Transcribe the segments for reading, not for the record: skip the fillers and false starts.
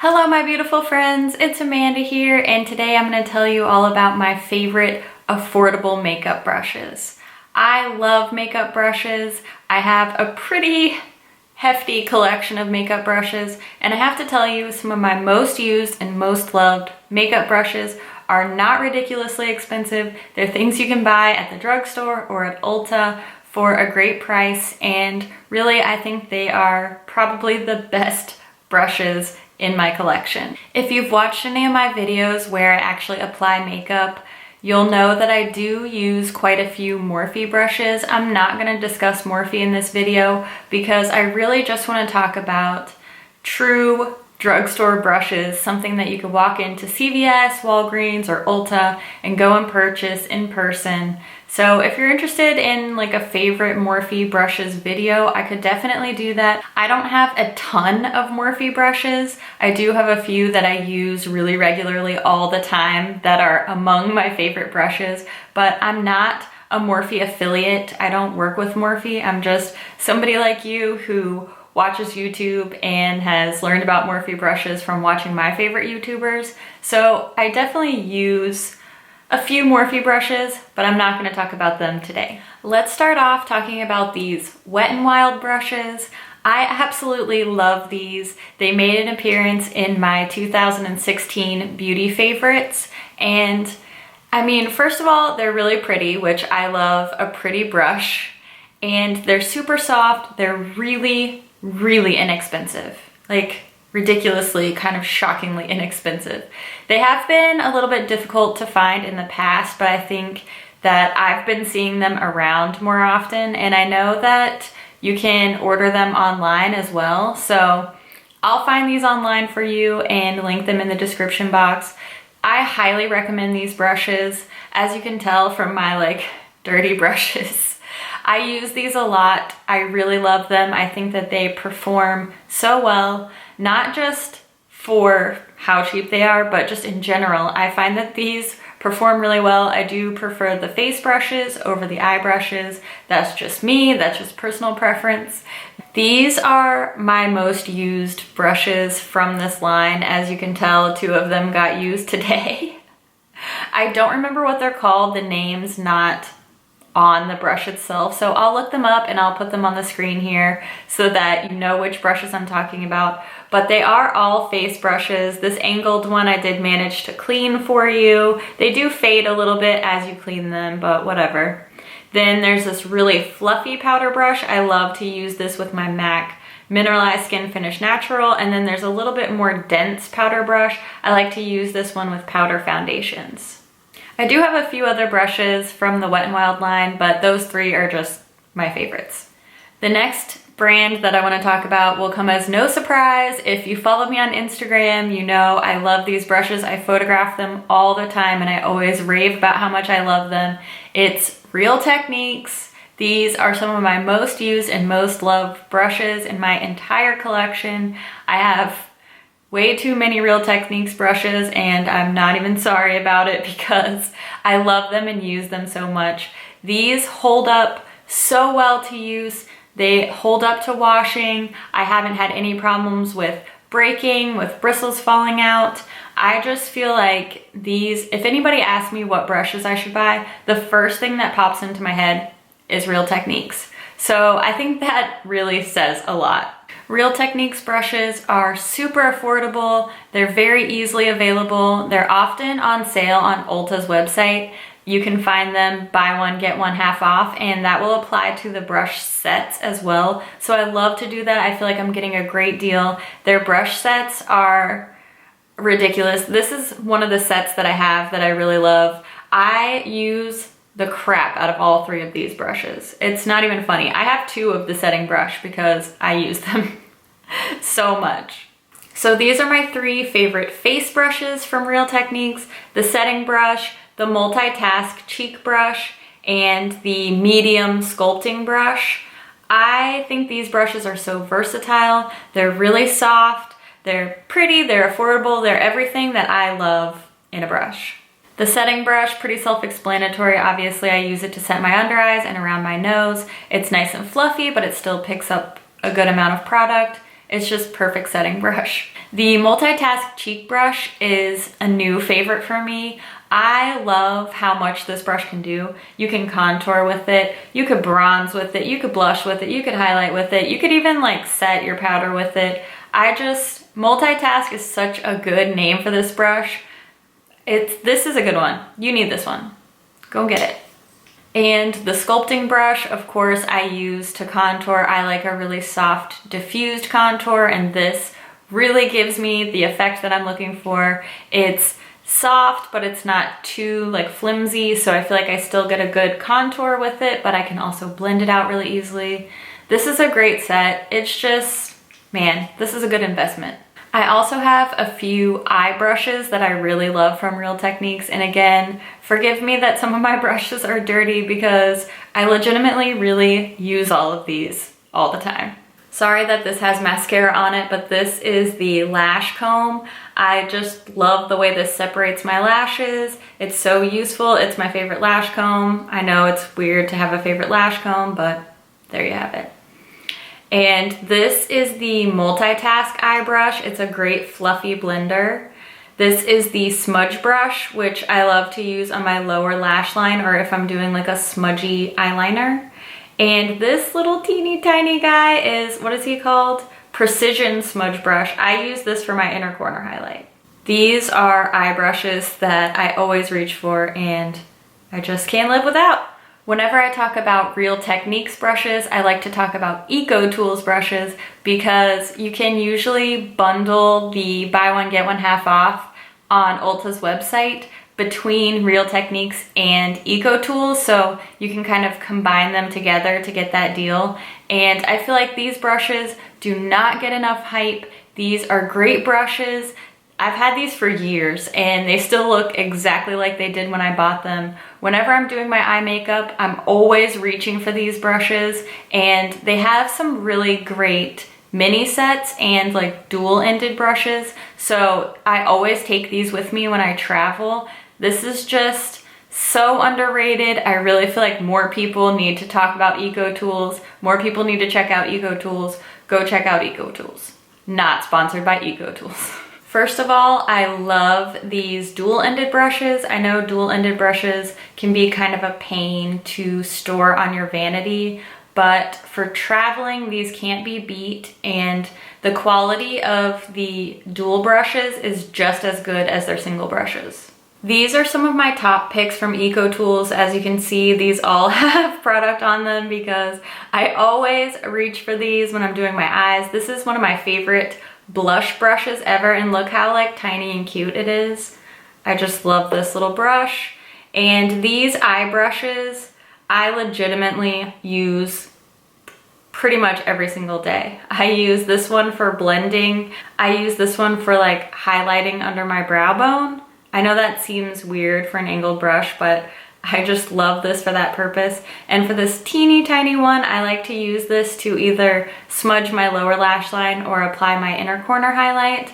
Hello my beautiful friends, it's Amanda here, and today I'm going to tell you all about my favorite affordable makeup brushes. I love makeup brushes. I have a pretty hefty collection of makeup brushes, and I have to tell you, some of my most used and most loved makeup brushes are not ridiculously expensive. They're things you can buy at the drugstore or at Ulta for a great price, and really I think they are probably the best brushes in my collection. If you've watched any of my videos where I actually apply makeup, you'll know that I do use quite a few Morphe brushes. I'm not going to discuss Morphe in this video because I really just want to talk about true drugstore brushes, something that you could walk into CVS, Walgreens, or Ulta and go and purchase in person. So if you're interested in like a favorite Morphe brushes video, I could definitely do that. I don't have a ton of Morphe brushes. I do have a few that I use really regularly all the time that are among my favorite brushes, but I'm not a Morphe affiliate. I don't work with Morphe. I'm just somebody like you who watches YouTube and has learned about Morphe brushes from watching my favorite YouTubers. So I definitely use a few Morphe brushes, but I'm not going to talk about them today. Let's start off talking about these Wet n Wild brushes. I absolutely love these. They made an appearance in my 2016 beauty favorites, and I mean, first of all, they're really pretty, which I love a pretty brush, and they're super soft. They're really, really inexpensive. Like, ridiculously, kind of shockingly inexpensive. They have been a little bit difficult to find in the past, but I think that I've been seeing them around more often, and I know that you can order them online as well. So I'll find these online for you and link them in the description box. I highly recommend these brushes. As you can tell from my like dirty brushes, I use these a lot. I really love them. I think that they perform so well, not just for how cheap they are, but just in general. I find that these perform really well. I do prefer the face brushes over the eye brushes. That's just me, that's just personal preference. These are my most used brushes from this line. As you can tell, two of them got used today. I don't remember what they're called. The name's not on the brush itself, so I'll look them up and I'll put them on the screen here so that you know which brushes I'm talking about. But they are all face brushes. This angled one I did manage to clean for you. They do fade a little bit as you clean them, but whatever. Then there's this really fluffy powder brush. I love to use this with my MAC Mineralized Skin Finish Natural, and then there's a little bit more dense powder brush. I like to use this one with powder foundations. I do have a few other brushes from the Wet n Wild line, but those three are just my favorites. The next brand that I want to talk about will come as no surprise. If you follow me on Instagram, you know I love these brushes. I photograph them all the time and I always rave about how much I love them. It's Real Techniques. These are some of my most used and most loved brushes in my entire collection. I have way too many Real Techniques brushes, and I'm not even sorry about it because I love them and use them so much. These hold up so well to use. They hold up to washing. I haven't had any problems with breaking, with bristles falling out. I just feel like these, if anybody asks me what brushes I should buy, the first thing that pops into my head is Real Techniques. So I think that really says a lot. Real Techniques brushes are super affordable. They're very easily available. They're often on sale on Ulta's website. You can find them buy one, get one half off, and that will apply to the brush sets as well. So I love to do that. I feel like I'm getting a great deal. Their brush sets are ridiculous. This is one of the sets that I have that I really love. I use the crap out of all three of these brushes. It's not even funny. I have two of the setting brush because I use them so much. So these are my three favorite face brushes from Real Techniques: the setting brush, the Multitask cheek brush, and the medium sculpting brush. I think these brushes are so versatile. They're really soft, they're pretty, they're affordable, they're everything that I love in a brush. The setting brush, pretty self-explanatory. Obviously, I use it to set my under eyes and around my nose. It's nice and fluffy, but it still picks up a good amount of product. It's just perfect setting brush. The Multitask cheek brush is a new favorite for me. I love how much this brush can do. You can contour with it, you could bronze with it, you could blush with it, you could highlight with it, you could even like set your powder with it. Multitask is such a good name for this brush. This is a good one. You need this one. Go get it. And the sculpting brush, of course, I use to contour. I like a really soft diffused contour, and this really gives me the effect that I'm looking for. It's soft, but it's not too like flimsy, so I feel like I still get a good contour with it, but I can also blend it out really easily. This is a great set. It's just, man, this is a good investment. I also have a few eye brushes that I really love from Real Techniques, and again, forgive me that some of my brushes are dirty because I legitimately really use all of these all the time. Sorry that this has mascara on it, but this is the lash comb. I just love the way this separates my lashes. It's so useful. It's my favorite lash comb. I know it's weird to have a favorite lash comb, but there you have it. And this is the Multitask eye brush. It's a great fluffy blender. This is the Smudge brush, which I love to use on my lower lash line or if I'm doing like a smudgy eyeliner. And this little teeny tiny guy is, what is he called? Precision Smudge brush. I use this for my inner corner highlight. These are eye brushes that I always reach for and I just can't live without. Whenever I talk about Real Techniques brushes, I like to talk about EcoTools brushes because you can usually bundle the buy one get one half off on Ulta's website between Real Techniques and EcoTools, so you can kind of combine them together to get that deal. And I feel like these brushes do not get enough hype. These are great brushes. I've had these for years and they still look exactly like they did when I bought them. Whenever I'm doing my eye makeup, I'm always reaching for these brushes, and they have some really great mini sets and like dual-ended brushes. So I always take these with me when I travel. This is just so underrated. I really feel like more people need to talk about EcoTools. More people need to check out EcoTools. Go check out EcoTools. Not sponsored by EcoTools. First of all, I love these dual-ended brushes. I know dual-ended brushes can be kind of a pain to store on your vanity, but for traveling, these can't be beat, and the quality of the dual brushes is just as good as their single brushes. These are some of my top picks from EcoTools. As you can see, these all have product on them because I always reach for these when I'm doing my eyes. This is one of my favorite blush brushes ever, and look how like tiny and cute it is. I just love this little brush. And these eye brushes I legitimately use pretty much every single day. I use this one for blending. I use this one for like highlighting under my brow bone. I know that seems weird for an angled brush, but I just love this for that purpose. And for this teeny tiny one, I like to use this to either smudge my lower lash line or apply my inner corner highlight.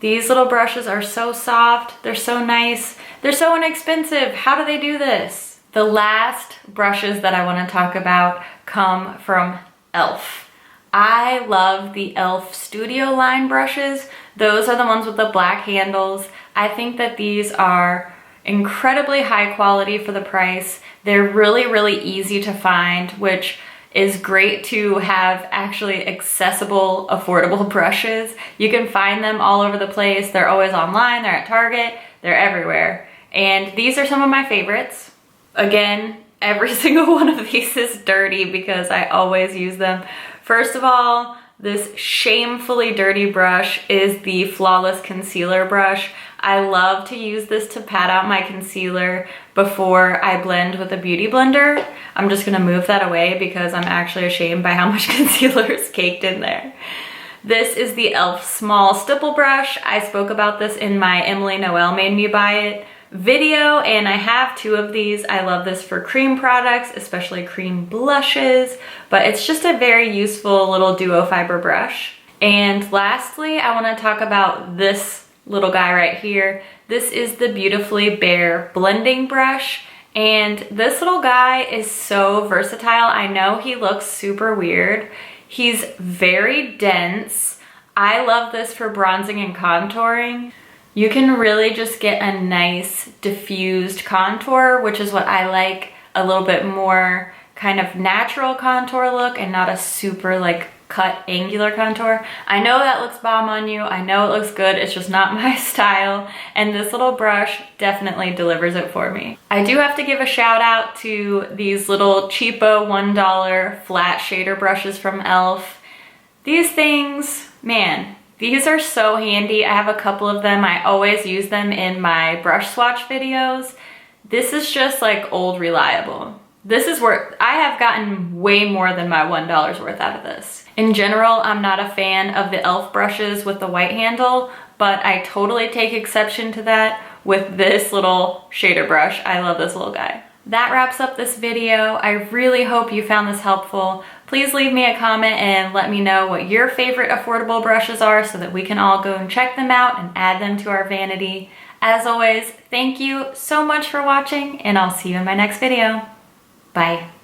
These little brushes are so soft, they're so nice, they're so inexpensive. How do they do this? The last brushes that I want to talk about come from e.l.f. I love the e.l.f. Studio line brushes. Those are the ones with the black handles. I think that these are incredibly high quality for the price. They're really, really easy to find, which is great to have actually accessible, affordable brushes. You can find them all over the place. They're always online, they're at Target, they're everywhere. And these are some of my favorites. Again, every single one of these is dirty because I always use them. First of all, this shamefully dirty brush is the Flawless Concealer brush. I love to use this to pat out my concealer before I blend with a beauty blender. I'm just gonna move that away because I'm actually ashamed by how much concealer is caked in there. This is the e.l.f. Small Stipple brush. I spoke about this in my Emily Noel Made Me Buy It video, and I have two of these. I love this for cream products, especially cream blushes, but it's just a very useful little duo fiber brush. And lastly, I want to talk about this little guy right here. This is the Beautifully Bare blending brush, and this little guy is so versatile. I know he looks super weird. He's very dense, I love this for bronzing and contouring. You can really just get a nice diffused contour, which is what I like, a little bit more kind of natural contour look and not a super like cut angular contour. I know that looks bomb on you. I know it looks good. It's just not my style. And this little brush definitely delivers it for me. I do have to give a shout out to these little cheapo $1 flat shader brushes from e.l.f. These things, man, these are so handy. I have a couple of them. I always use them in my brush swatch videos. This is just like old reliable. This is worth, I have gotten way more than my $1 worth out of this. In general, I'm not a fan of the e.l.f. brushes with the white handle, but I totally take exception to that with this little shader brush. I love this little guy. That wraps up this video. I really hope you found this helpful. Please leave me a comment and let me know what your favorite affordable brushes are so that we can all go and check them out and add them to our vanity. As always, thank you so much for watching, and I'll see you in my next video. Bye.